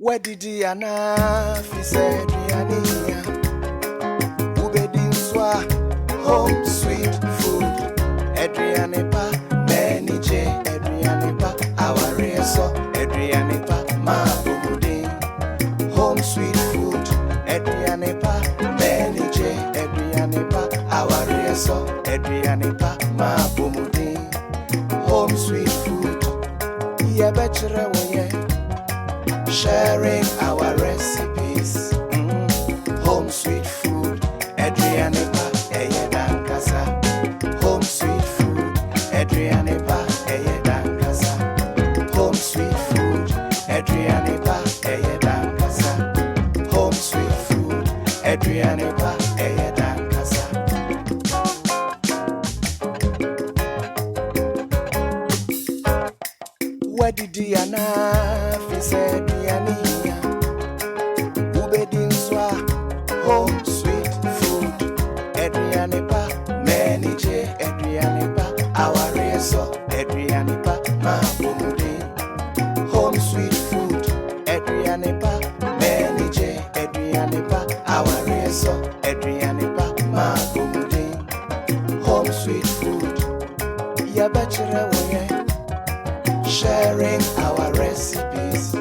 Where did he fi said Riania? Ubedi Swa, home sweet food. Adrianepa, many J, Adrianepa, our reso, Adrianepa, ma bumudi. Home sweet food. Adrianepa, many J, Adrianepa, our reso, Adrianepa, ma bumudi. Home sweet food. Yeah, better way. Sharing our recipes. Home sweet food. Adrianepa, Dankasa. Home sweet food. Adrianepa, Dankasa. Home sweet food. Adrianepa, Dankasa. Home sweet food. Adrianepa, Dankasa. Where did Diana fi said Diania? Ubedi Swa, home sweet food. Adrianepa, many J, Adrianepa, our reso, Adrianepa, ma bumudi. Home sweet food. Adrianepa, many J, Adrianepa, our reso, Adrianepa, ma bumudi. Home sweet food. Yeah, better way. Sharing our recipes.